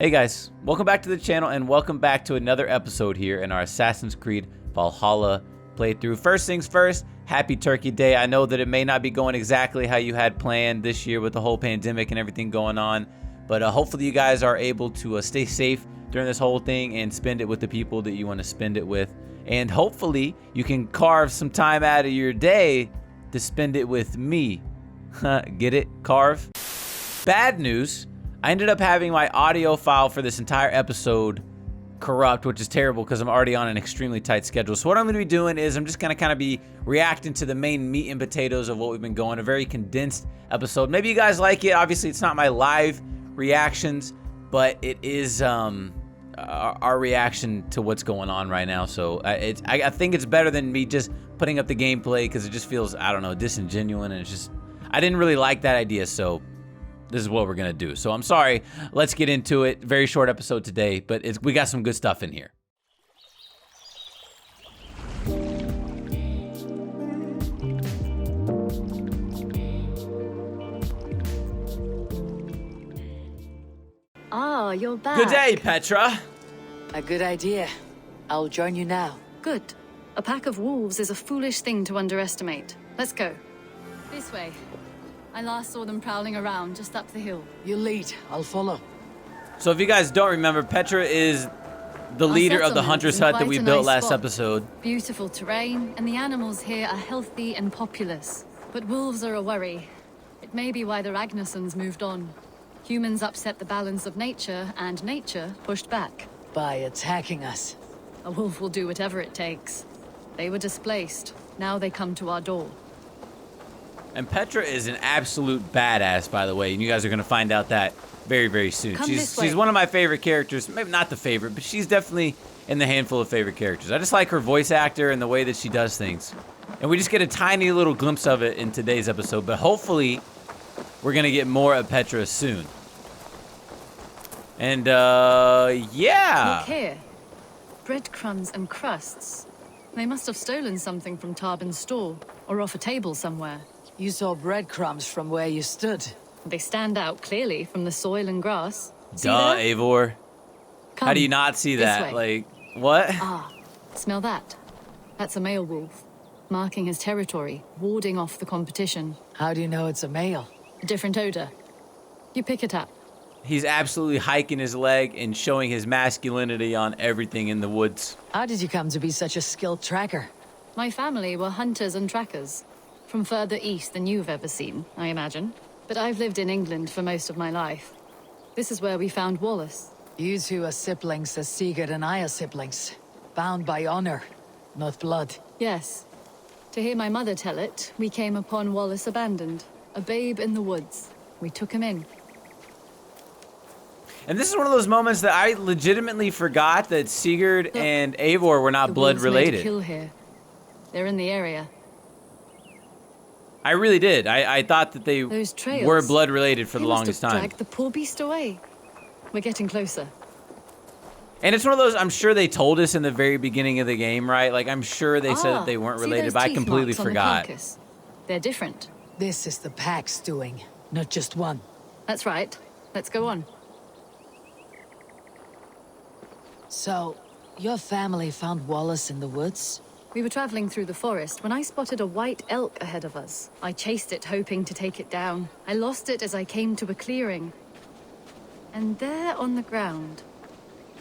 Hey guys, welcome back to the channel and welcome back to another episode here in our Assassin's Creed Valhalla playthrough. First things first, happy Turkey Day. I know that it may not be going exactly how you had planned this year with the whole pandemic and everything going on, but hopefully you guys are able to stay safe during this whole thing and spend it with the people that you want to spend it with. And hopefully you can carve some time out of your day to spend it with me. Get it? Carve? Bad news. I ended up having my audio file for this entire episode corrupt, which is terrible because I'm already on an extremely tight schedule. So what I'm going to be doing is I'm just going to kind of be reacting to the main meat and potatoes of what we've been going, a very condensed episode. Maybe you guys like it. Obviously, it's not my live reactions, but it is our reaction to what's going on right now. So I think it's better than me just putting up the gameplay because it just feels, I don't know, disingenuous, and it's just, I didn't really like that idea, so this is what we're gonna do. So I'm sorry, let's get into it. Very short episode today, but we got some good stuff in here. Ah, you're back. Good day, Petra. A good idea. I'll join you now. Good. A pack of wolves is a foolish thing to underestimate. Let's go. This way. I last saw them prowling around just up the hill. You lead. I'll follow. So if you guys don't remember, Petra is the leader of the hunter's hut that we built last episode. Beautiful terrain, and the animals here are healthy and populous. But wolves are a worry. It may be why the Ragnarsons moved on. Humans upset the balance of nature, and nature pushed back. By attacking us. A wolf will do whatever it takes. They were displaced. Now they come to our door. And Petra is an absolute badass, by the way, and you guys are going to find out that very, very soon. She's one of my favorite characters. Maybe not the favorite, but she's definitely in the handful of favorite characters. I just like her voice actor and the way that she does things. And we just get a tiny little glimpse of it in today's episode, but hopefully we're going to get more of Petra soon. And, yeah. Look here. Breadcrumbs and crusts. They must have stolen something from Tarbin's store, or off a table somewhere. You saw breadcrumbs from where you stood. They stand out clearly from the soil and grass. Duh, Eivor. Come, how do you not see that? Like, what? Ah, smell that. That's a male wolf, marking his territory, warding off the competition. How do you know it's a male? A different odor. You pick it up. He's absolutely hiking his leg and showing his masculinity on everything in the woods. How did you come to be such a skilled tracker? My family were hunters and trackers. From further east than you've ever seen, I imagine. But I've lived in England for most of my life. This is where we found Wallace. You two are siblings as Sigurd and I are siblings. Bound by honor, not blood. Yes. To hear my mother tell it, we came upon Wallace abandoned. A babe in the woods. We took him in. And this is one of those moments that I legitimately forgot that Sigurd and Eivor were not blood related. Made a kill here. They're in the area. I really did. I thought that they were blood related for the longest time. Drag the poor beast away. We're getting closer. And it's one of those, I'm sure they told us in the very beginning of the game, right? Like, I'm sure they said that they weren't related, but I completely forgot. They're different. This is the pack's doing, not just one. That's right. Let's go on. So, your family found Wallace in the woods? We were traveling through the forest when I spotted a white elk ahead of us. I chased it, hoping to take it down. I lost it as I came to a clearing. And there on the ground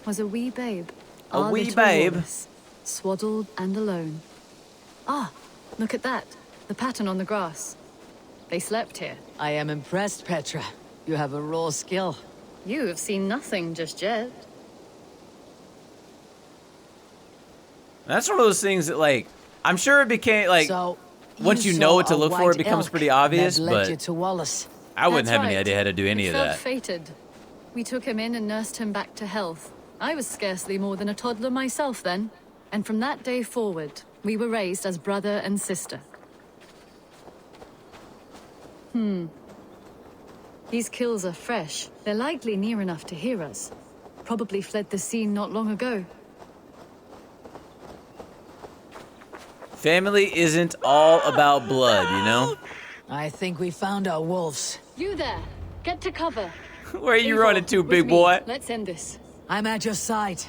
was a wee babe. A wee babe? Wallace, swaddled and alone. Ah, look at that. The pattern on the grass. They slept here. I am impressed, Petra. You have a raw skill. You have seen nothing just yet. That's one of those things that, like, I'm sure it became, like, so once you know what to look for, it becomes pretty obvious, led you but to Wallace. I wouldn't have any idea how to do any of that. Fated. We took him in and nursed him back to health. I was scarcely more than a toddler myself then. And from that day forward, we were raised as brother and sister. These kills are fresh. They're likely near enough to hear us. Probably fled the scene not long ago. Family isn't all about blood, you know? I think we found our wolves. You there! Get to cover! Where are you Eivor, running to, with big me. boy? Let's end this. I'm at your side.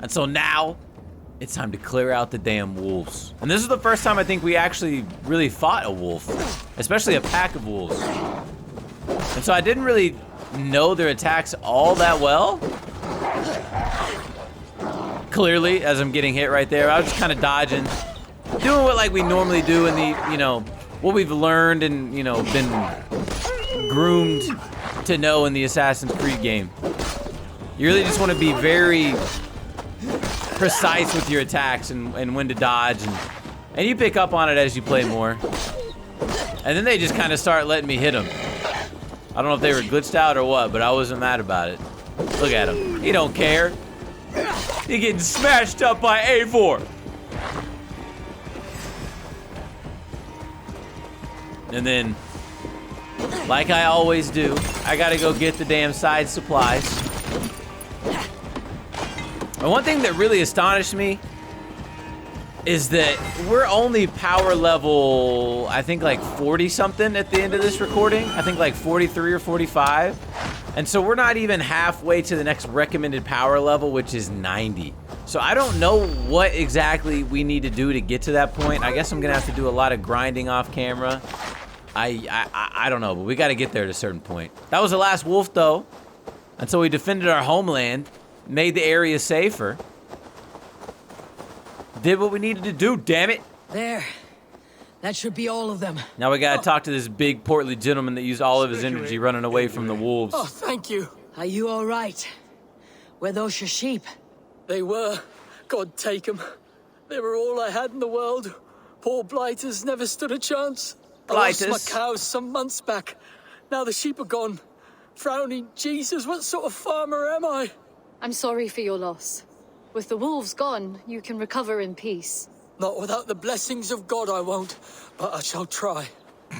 And so now, it's time to clear out the damn wolves. And this is the first time I think we actually really fought a wolf, especially a pack of wolves. And so I didn't really know their attacks all that well. Clearly, as I'm getting hit right there, I was just kind of dodging, doing what like we normally do in the, you know, what we've learned and, you know, been groomed to know in the Assassin's Creed game. You really just want to be very precise with your attacks and when to dodge, and you pick up on it as you play more. And then they just kind of start letting me hit them. I don't know if they were glitched out or what, but I wasn't mad about it. Look at him. He don't care. He getting smashed up by Eivor. And then, like I always do, I gotta go get the damn side supplies. And one thing that really astonished me is that we're only power level, I think like 40 something at the end of this recording. I think like 43 or 45. And so we're not even halfway to the next recommended power level, which is 90. So I don't know what exactly we need to do to get to that point. I guess I'm gonna have to do a lot of grinding off camera. I don't know, but we gotta get there at a certain point. That was the last wolf though. And so we defended our homeland, made the area safer. Did what we needed to do, damn it. There. That should be all of them. Now we gotta talk to this big portly gentleman that used all of his energy running away from the wolves. Oh, thank you. Are you all right? Were those your sheep? They were. God take them. They were all I had in the world. Poor blighters never stood a chance. I Blighters? lost my cows some months back. Now the sheep are gone. Frowning Jesus, what sort of farmer am I? I'm sorry for your loss. With the wolves gone, you can recover in peace. Not without the blessings of God I won't, but I shall try.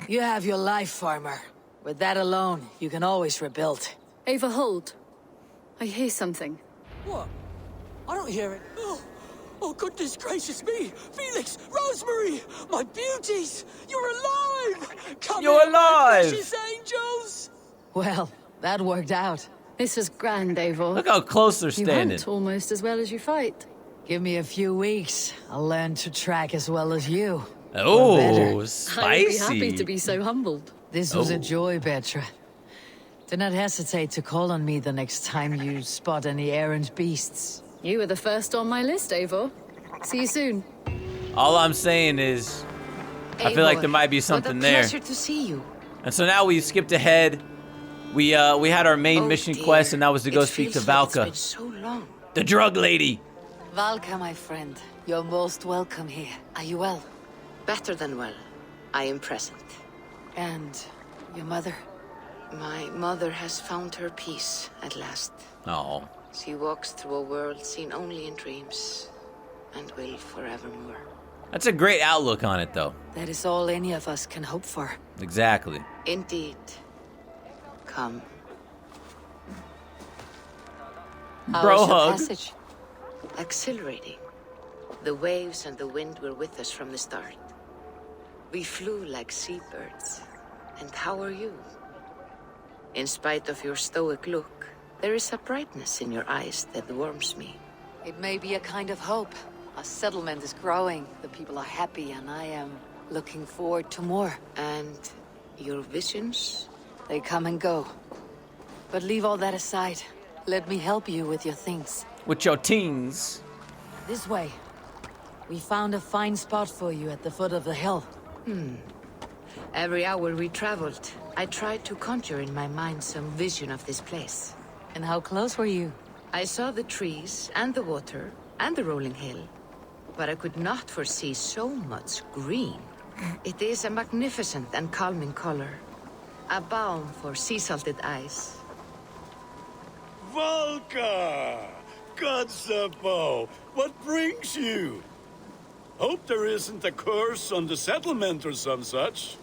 You have your life, farmer. With that alone, you can always rebuild. Ava, hold. I hear something. What? I don't hear it. Oh, goodness gracious me! Felix, Rosemary, my beauties! You're alive! Come You're here, my alive! precious angels! Well, that worked out. This was grand, Eivor. Look how close they're You standing. hunt almost as well as you fight. Give me a few weeks. I'll learn to track as well as you. Oh, better. spicy. I would be happy to be so humbled. This was Oh. a joy, Petra. Do not hesitate to call on me the next time you spot any errant beasts. You were the first on my list, Eivor. See you soon. All I'm saying is, I feel like there might be something what a there. pleasure to see you. And so now we skipped ahead. We had our main Oh, mission dear. quest, and that was to go It speak to feels like Valka, it's been so long. the drug lady. Valka, my friend, you're most welcome here. Are you well? Better than well. I am present. And your mother? My mother has found her peace at last. Oh, She walks through a world seen only in dreams, and will forevermore. that's a great outlook on it, though. That is all any of us can hope for. Exactly. Indeed. Come. How Bro was your hug. passage? Exhilarating. The waves and the wind were with us from the start. We flew like seabirds. And how are you? In spite of your stoic look, there is a brightness in your eyes that warms me. It may be a kind of hope. Our settlement is growing, the people are happy, and I am looking forward to more. And your visions? They come and go. But leave all that aside. Let me help you with your things. With your teens. This way. We found a fine spot for you at the foot of the hill. Every hour we traveled, I tried to conjure in my mind some vision of this place. And how close were you? I saw the trees and the water and the rolling hill, but I could not foresee so much green. It is a magnificent and calming color, a balm for sea-salted eyes. Valka! Godsapo! What brings you? Hope there isn't a curse on the settlement or some such.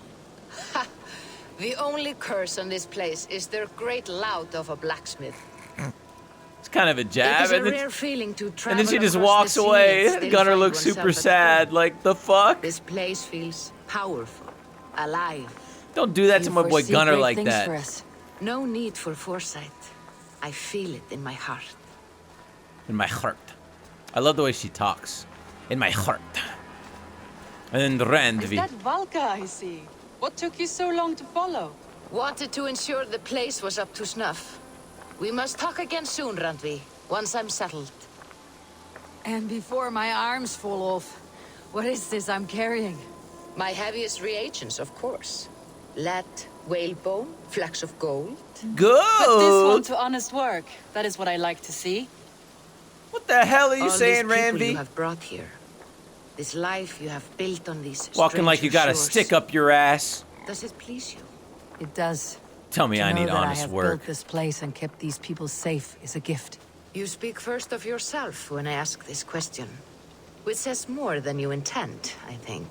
The only curse on this place is their great lout of a blacksmith. It's kind of a It jab. is a And then, rare feeling to and travel then she just across walks the sea away. and still Gunnar find looks oneself super at sad. home. Like, the fuck? This place feels powerful, alive. Don't do that to You my boy foresee Gunner great like things that. for us. No need for foresight. I feel it in my heart. In my heart. I love the way she talks. In my heart. And Is Randvi. that Valka I see? What took you so long to follow? Wanted to ensure the place was up to snuff. We must talk again soon, Randvi, once I'm settled. And before my arms fall off, what is this I'm carrying? My heaviest reagents, of course. Lead, whalebone, flecks of gold. Good. Put this one to honest work. That is what I like to see. What the hell are you All saying, these people you Randvi? have brought here. This life you have built on these Walking like you got a stranger stick shores. up your ass. Does it please you? It does. Tell me To I know need that I honest have work. built this place and kept these people safe is a gift. You speak first of yourself when I ask this question. Which says more than you intend, I think.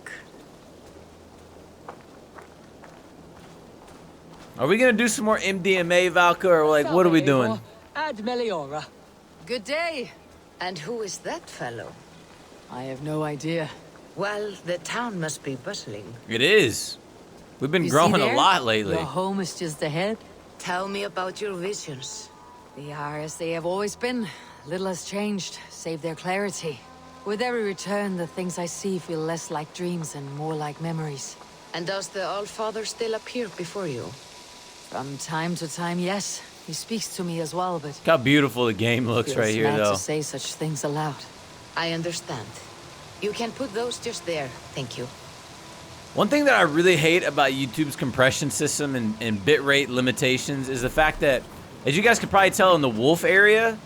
Are we gonna do some more MDMA, Valka, or like what are we doing? Ad Meliora. Good day. And who is that fellow? I have no idea. Well, the town must be bustling. It is. We've been You see growing a there? lot lately. Your home is just ahead. Tell me about your visions. They are as they have always been. Little has changed, save their clarity. With every return, the things I see feel less like dreams and more like memories. And does the Allfather still appear before you? From time to time, yes. He speaks to me as well, but Look how beautiful the game looks feels right here, mad though. to say such things aloud. I understand. You can put those just there, thank you. One thing that I really hate about YouTube's compression system and bitrate limitations is the fact that, as you guys could probably tell in the wolf area,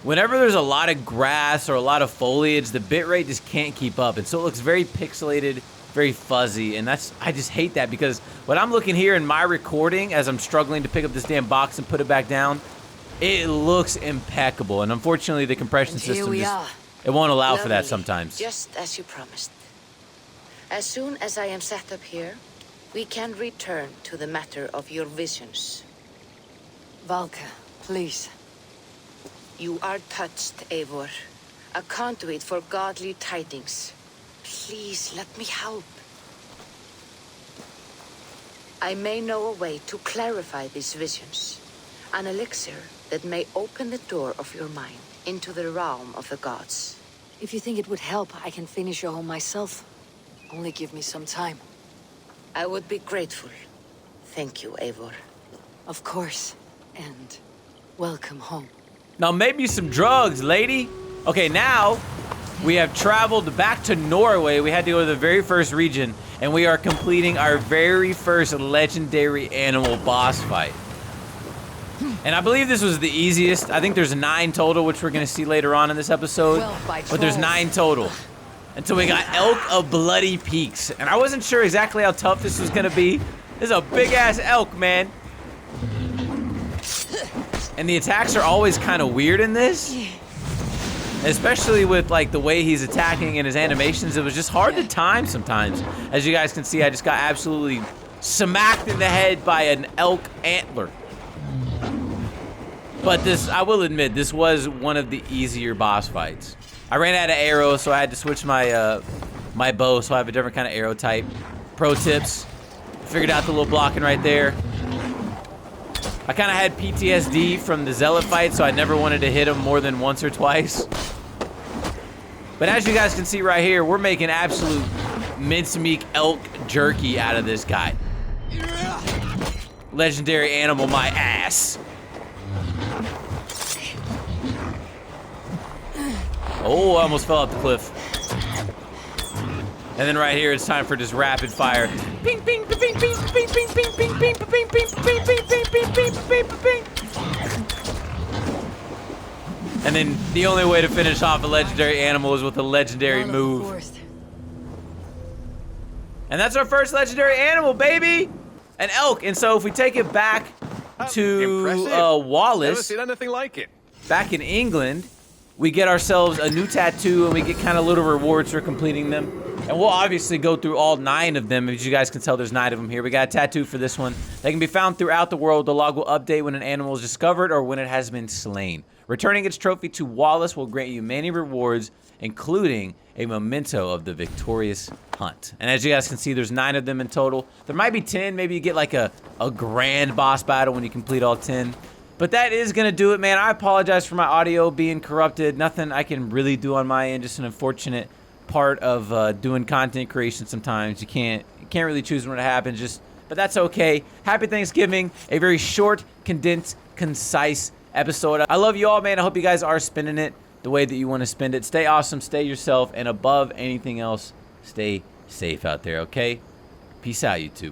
whenever there's a lot of grass or a lot of foliage, the bitrate just can't keep up. And so it looks very pixelated, very fuzzy. And I just hate that because when I'm looking here in my recording, as I'm struggling to pick up this damn box and put it back down, it looks impeccable. And unfortunately, the compression And here system we just, are. it won't allow for that Lovely. sometimes. Just as you promised. As soon as I am set up here, we can return to the matter of your visions. Valka, please. You are touched, Eivor. A conduit for godly tidings. Please let me help. I may know a way to clarify these visions. An elixir that may open the door of your mind into the realm of the gods. If you think it would help, I can finish your home myself. Only give me some time. I would be grateful. Thank you, Eivor. Of course. And welcome home. Now maybe some drugs, lady. Okay, now we have traveled back to Norway. We had to go to the very first region, and we are completing our very first legendary animal boss fight. And I believe this was the easiest. I think there's 9 total, which we're gonna see later on in this episode. But there's 9 total. Until we got Elk of Bloody Peaks. And I wasn't sure exactly how tough this was gonna be. This is a big ass elk, man. And the attacks are always kind of weird in this. Especially with like the way he's attacking and his animations. It was just hard to time sometimes. As you guys can see, I just got absolutely smacked in the head by an elk antler. But this, I will admit, this was one of the easier boss fights. I ran out of arrows, so I had to switch my my bow, so I have a different kind of arrow type. Pro tips. Figured out the little blocking right there. I kind of had PTSD from the Zealot fight, so I never wanted to hit him more than once or twice. But as you guys can see right here, we're making absolute mincemeat elk jerky out of this guy. Legendary animal, my ass. Oh, I almost fell off the cliff. And then right here, it's time for just rapid fire. Ping, ping, ping, ping, ping, ping, ping, ping, ping, ping, ping, ping, ping, ping, ping, ping, ping. And then the only way to finish off a legendary animal is with a legendary move. And that's our first legendary animal, baby! An elk. And so if we take it back to Wallace, Never seen anything like it. back in England, we get ourselves a new tattoo and we get kind of little rewards for completing them. And we'll obviously go through all 9 of them. As you guys can tell, there's 9 of them here. We got a tattoo for this one. They can be found throughout the world. The log will update when an animal is discovered or when it has been slain. Returning its trophy to Wallace will grant you many rewards, including a memento of the victorious hunt. And as you guys can see, there's 9 of them in total. There might be 10. Maybe you get like a grand boss battle when you complete all 10. But that is going to do it, man. I apologize for my audio being corrupted. Nothing I can really do on my end. Just an unfortunate part of doing content creation sometimes. You can't really choose when it happens. But that's okay. Happy Thanksgiving. A very short, condensed, concise episode. I love you all, man. I hope you guys are spending it the way that you want to spend it. Stay awesome, stay yourself, and above anything else, stay safe out there, okay? Peace out, YouTube.